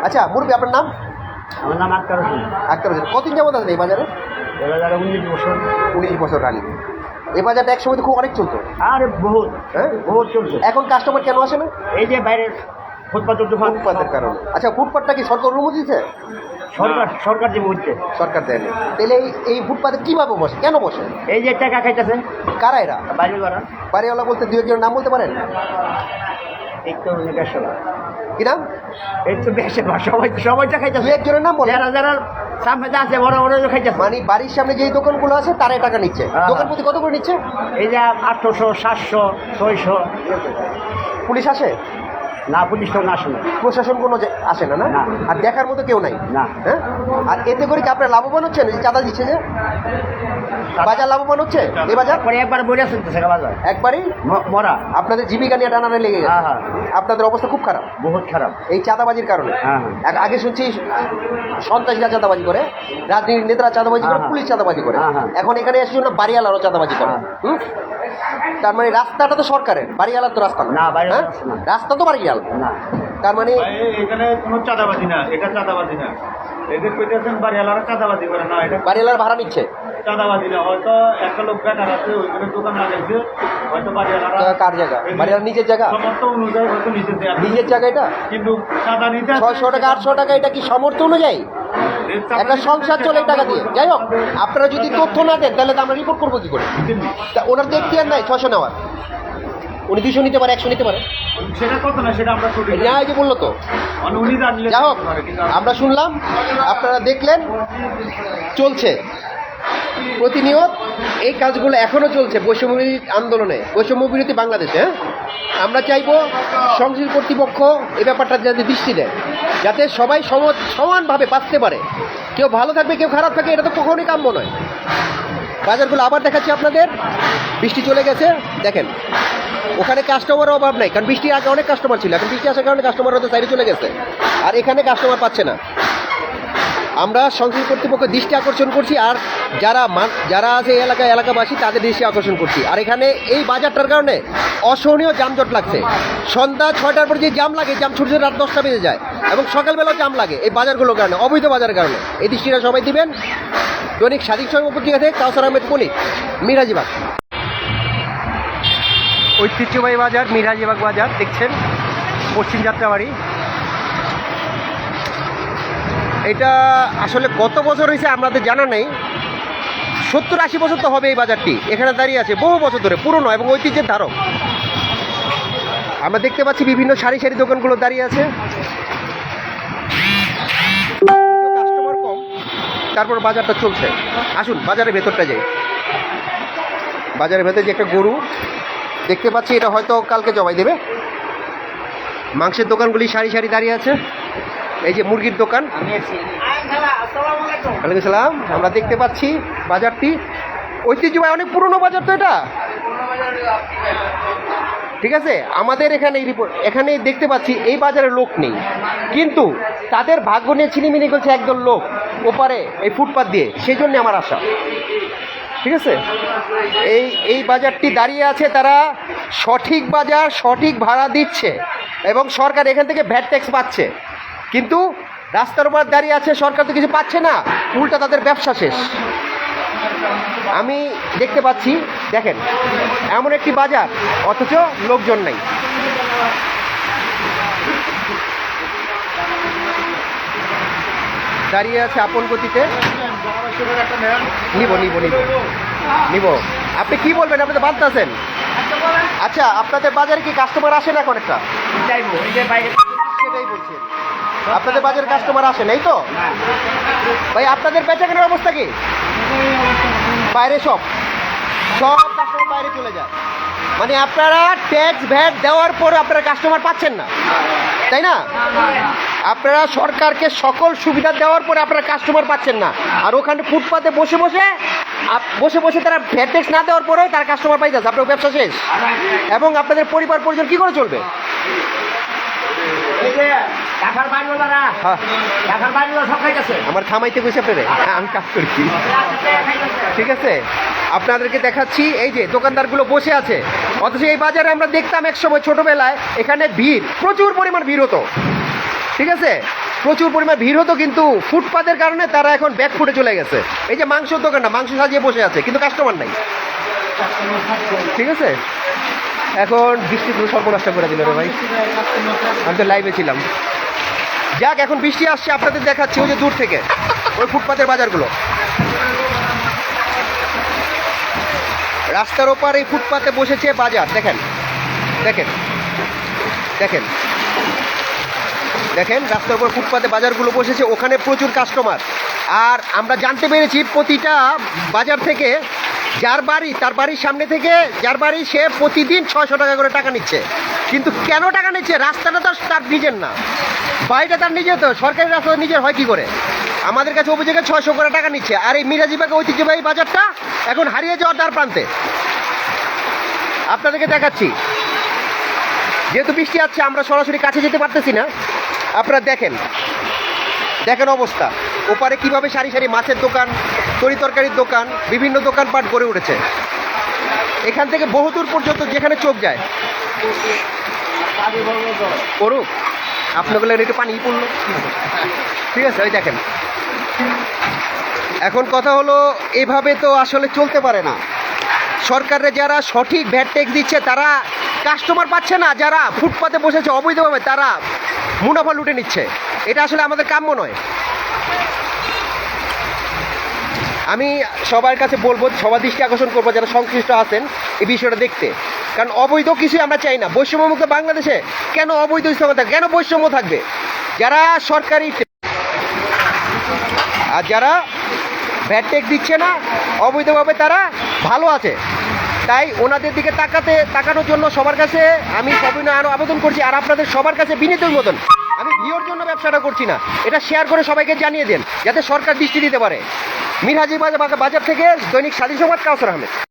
আচ্ছা মুরব্বী, আপনার নাম? আমার নাম আক্তার হোসেন। আক্তার হোসেন। কতদিন যাবত আছেন এই বাজারে? এ বাজারে 19 বছর। 19 বছর রানি। এই বাজারটা এক সময় তো খুব অনেক চলতো। আরে বহুত, হ্যাঁ বহুত চলছে। এখন কাস্টমার কেন আসে না? এই যে বাইরের ফুটপাত ফুটপাতের কারণে। আচ্ছা ফুটপাতটা কি সরকার অনুমতি দিচ্ছে? সরকার যে বলছে সরকার দেয়নি। তাহলে এই ফুটপাতে কিভাবে বসে, কেন বসে? এই যে টাকা খাইতেছে কারা এরা? বাইরে করা বাড়িওয়ালা বলতে দু একজনের নাম বলতে পারেন? এই তো বেশা, কি নাম? এই তো বেশা, সবাই দু খাইতেছে। একজনের নাম বলে। যারা যারা সামনে আছে বড় বড় খাইতেছে। মানে বাড়ির সামনে যেই দোকানগুলো আছে তারাই টাকা নিচ্ছে। হ্যাঁ। দোকান প্রতি কত করে নিচ্ছে? এই যে 800, 700, 600। পুলিশ আসে? না, পুলিশ তো আসে না। প্রশাসন কোনো আসে না? না। না। আর দেখার মতো কেউ নাই? না। হ্যাঁ। আর এতে করে কি আপনারা লাভবান হচ্ছেন? যে চাঁদা দিচ্ছে যে বাজার লাভবান হচ্ছে এই বাজার? পরে একবার বলে আসতেছে বাজার একবারই মরা। আপনাদের জীবিকা নিয়ে টানাটানি লেগে গেছে। হ্যাঁ, হ্যাঁ। আপনাদের অবস্থা খুব খারাপ বহুত খারাপ এই চাঁদাবাজির কারণে। হ্যাঁ, আগে শুনছি সন্ত্রাসীরা চাঁদাবাজি করে, রাজনীতির নেতারা চাঁদাবাজি করে, হ্যাঁ, পুলিশ চাঁদাবাজি করে। হ্যাঁ, হ্যাঁ। এখন এখানে এসে জন্য বাড়িওয়ালারও চাঁদাবাজি করে। হ্যাঁ। হুম? তার মানে রাস্তাটা তো সরকারের, বাড়িওয়ালার তো রাস্তা না, বাড়িওয়ালার হ্যাঁ? রাস্তা না। রাস্তা তো বাড়িওয়ালা। না। তার মানে এখানে কোনো চাঁদাবাজি না, এটা চাঁদাবাজি না। এদের কইতেছেন বাড়িওয়ালারা চাঁদাবাজি করে না, এটা বাড়িওয়ালার ভাড়া নিচ্ছে। চাঁদাবাজি না। হয়তো একটা লোক বেকার আছে, ওইখানে দোকান লাগাইছে, হয়তো বাড়িওয়ালারা কার জায়গা? বাড়িওয়ালার নিজের জায়গা? সমর্থ অনুযায়ী হয়তো নিচে দেয়। নিজের জায়গা এটা? কিন্তু চাঁদা নিতে 600 টাকা 800 টাকা এটা কি সামর্থ্য অনুযায়ী? একটা সংসার চলে এই টাকা দিয়ে। যাই হোক, আপনারা যদি তথ্য না দেন তাহলে তো আমরা রিপোর্ট করবো কি করে? তা ওনার তো এখতিয়ার নাই 600 নেওয়ার। উনি 200 নিতে পারে, 100 নিতে পারে। সেটা কত না, সেটা আমরা সঠিক ন্যায় যে বললো তো। মানে উনি জানলে যাই হোক, আমরা শুনলাম, আপনারা দেখলেন, চলছে প্রতিনিয়ত এই কাজগুলো এখনো চলছে বৈষম্যবিরোধী আন্দোলনে, বৈষম্যবিরোধী বাংলাদেশে। হ্যাঁ, আমরা চাইবো সংশ্লিষ্ট কর্তৃপক্ষ এই ব্যাপারটা যাতে দৃষ্টি দেয়, যাতে সবাই সমানভাবে বাঁচতে পারে। কেউ ভালো থাকবে, কেউ খারাপ থাকবে, এটা তো কখনোই কাম্য নয়। বাজারগুলো আবার দেখাচ্ছি আপনাদের। বৃষ্টি চলে গেছে, দেখেন ওখানে কাস্টমারের অভাব নাই, কারণ বৃষ্টির আগে অনেক কাস্টমার ছিল। এখন বৃষ্টি আসার কারণে কাস্টমার হয়তো সাইডে চলে গেছে, আর এখানে কাস্টমার পাচ্ছে না। আমরা সংশ্লিষ্ট কর্তৃপক্ষের দৃষ্টি আকর্ষণ করছি, আর যারা আছে এই এলাকাবাসী তাদের দৃষ্টি আকর্ষণ করছি। আর এখানে এই বাজারটার কারণে অসহনীয় যানজট লাগছে। সন্ধ্যা 6টার পর যে জাম লাগে, জাম ছুটে রাত 10টা বেজে যায়, এবং সকালবেলাও জাম লাগে এই বাজারগুলোর কারণে, অবৈধ বাজারের কারণে। এই দৃষ্টিটা সবাই দিবেন। দৈনিক স্বাধীন সময় পত্রিকা থেকে কাউসার আহমেদ পলি, মিরাজিবাগ। ঐতিহ্যবাহী বাজার মিরাজিবাগ বাজার দেখছেন, পশ্চিম যাত্রাবাড়ি। এটা আসলে কত বছর হয়েছে আমাদের জানা নেই, 70-80 বছর তো হবে এই বাজারটি এখানে দাঁড়িয়ে আছে, বহু বছর ধরে, পুরনো এবং ঐতিহ্যের ধারক। আমরা দেখতে পাচ্ছি বিভিন্ন সারি সারি দোকানগুলো দাঁড়িয়ে আছে, কাস্টমার কম, তারপর বাজারটা চলছে। আসুন বাজারের ভেতরটা যাই। বাজারের ভেতরে যে একটা গরু দেখতে পাচ্ছি, এটা হয়তো কালকে জবাই দেবে। মাংসের দোকানগুলি সারি সারি দাঁড়িয়ে আছে। এই যে মুরগির দোকান। ওয়ালাইকুম সালাম। আমরা দেখতে পাচ্ছি বাজারটি ঐতিহ্যবাহী, অনেক পুরনো বাজার তো এটা। ঠিক আছে, আমাদের এখানে দেখতে পাচ্ছি এই বাজারে লোক নেই, কিন্তু তাদের ভাগ্য নিয়ে ছিনিমিনি করছে একদল লোক ওপারে এই ফুটপাত দিয়ে, সেই জন্য আমার আশা। ঠিক আছে, এই বাজারটি দাঁড়িয়ে আছে, তারা সঠিক বাজার, সঠিক ভাড়া দিচ্ছে, এবং সরকার এখান থেকে ভ্যাট ট্যাক্স পাচ্ছে, কিন্তু রাস্তার উপর দাঁড়িয়ে আছে, সরকার তো কিছু পাচ্ছে না, উল্টা তাদের ব্যবসা শেষ। আমি দেখতে পাচ্ছি, দেখেন এমন একটি বাজার, অথচ লোকজন নাই। দাঁড়িয়ে আছে আপন গতিতে। নিব। আপনি কি বলবেন? আপনি তো বাধ্য আছেন। আচ্ছা, আপনাদের বাজারে কি কাস্টমার আসে না এখন? একটা সেটাই বলছেন, আপনাদের বাজারে কাস্টমার আসে নাই তো? ভাই আপনাদের বেচাকেনার অবস্থা কি? বাইরে সব কাস্টমার বাইরে চলে যায়। মানে আপনারা ট্যাক্স ভ্যাট দেওয়ার পরে আপনারা কাস্টমার পাচ্ছেন না, তাই না? আপনারা সরকারকে সকল সুবিধা দেওয়ার পরে আপনারা কাস্টমার পাচ্ছেন না, আর ওখানে ফুটপাতে বসে বসে তারা ভ্যাট ট্যাক্স না দেওয়ার পরেও তারা কাস্টমার পাই যাচ্ছে। আপনার ব্যবসা শেষ, এবং আপনাদের পরিবার পরিজন কী করে চলবে? আমার থামাইতে গেছে আপনাদের, আমি কাজ করি। ঠিক আছে, আপনাদেরকে দেখাচ্ছি এই যে দোকানদারগুলো বসে আছে, অথচ এই বাজারে আমরা দেখতাম এক সময় ছোটবেলায় এখানে ভিড়, প্রচুর পরিমাণ ভিড় হতো। ঠিক আছে, প্রচুর পরিমাণ ভিড় হতো, কিন্তু ফুটপাতের কারণে তারা এখন ব্যাক ফুটে চলে গেছে। এই যে মাংসের দোকানটা, মাংস সাজিয়ে বসে আছে, কিন্তু কাস্টমার নাই। ঠিক আছে, এখন বৃষ্টি পুরো সর্বনাশ করে দিল রে ভাই, আমি তো লাইভে ছিলাম। যাক, এখন বৃষ্টি আসছে, আপনাদের দেখাচ্ছি ওই যে দূর থেকে ওই ফুটপাতের বাজারগুলো। রাস্তার ওপার এই ফুটপাতে বসেছে বাজার, দেখেন দেখেন দেখেন দেখেন, রাস্তার উপর ফুটপাতে বাজারগুলো বসেছে, ওখানে প্রচুর কাস্টমার। আর আমরা জানতে পেরেছি প্রতিটা বাজার থেকে যার বাড়ি, তার বাড়ির সামনে থেকে যার বাড়ি, সে প্রতিদিন 600 টাকা করে টাকা নিচ্ছে। কিন্তু কেন টাকা নিচ্ছে? রাস্তাটা তো তার নিজের না, বাড়িটা তার নিজের, তো সরকারি রাস্তা নিজের হয় কি করে? আমাদের কাছে অভিযোগে 600 করে টাকা নিচ্ছে। আর এই মিরাজিবাগ ঐতিহ্যবাহী বাজারটা এখন হারিয়ে যাওয়ার দ্বার প্রান্তে। আপনাদেরকে দেখাচ্ছি, যেহেতু বৃষ্টি আসছে আমরা সরাসরি কাছে যেতে পারতেছি না। আপনারা দেখেন দেখেন অবস্থা, ওপারে কিভাবে সারি সারি মাছের দোকান, তরি তরকারির দোকান, বিভিন্ন দোকানপাট গড়ে উঠেছে। এখান থেকে বহুদূর পর্যন্ত যেখানে চোখ যায়। করুক আপনাগুলো একটু পানি পড়লো, ঠিক আছে। ওই দেখেন, এখন কথা হলো এভাবে তো আসলে চলতে পারে না। সরকারের যারা সঠিক ভ্যাট ট্যাক্স দিচ্ছে তারা কাস্টমার পাচ্ছে না, যারা ফুটপাতে বসেছে অবৈধভাবে তারা মুনাফা লুটে নিচ্ছে। এটা আসলে আমাদের কাম্য নয়। আমি সবার কাছে বলবো, সবার দৃষ্টি আকর্ষণ করবো যারা সংশ্লিষ্ট আছেন এই বিষয়টা দেখতে। কারণ অবৈধ কিছুই আমরা চাই না। বৈষম্যমুক্ত বাংলাদেশে কেন অবৈধ ইসলাম থাকবে, কেন বৈষম্য থাকবে? যারা সরকারি আর যারা ভ্যাট ট্যাক্স দিচ্ছে না অবৈধভাবে, তারা ভালো আছে। তাই ওনাদের দিকে তাকানোর জন্য সবার কাছে আমি সবিনয় আবেদন করছি। আর আপনাদের সবার কাছে বিনীত মতন, আমি ভিওর জন্য ব্যবসাটা করছি না, এটা শেয়ার করে সবাইকে জানিয়ে দেন যাতে সরকার দৃষ্টি দিতে পারে। মিরহাজি বাজার থেকে দৈনিক স্বাধীন সংবাদ, কাউসার আহমেদ।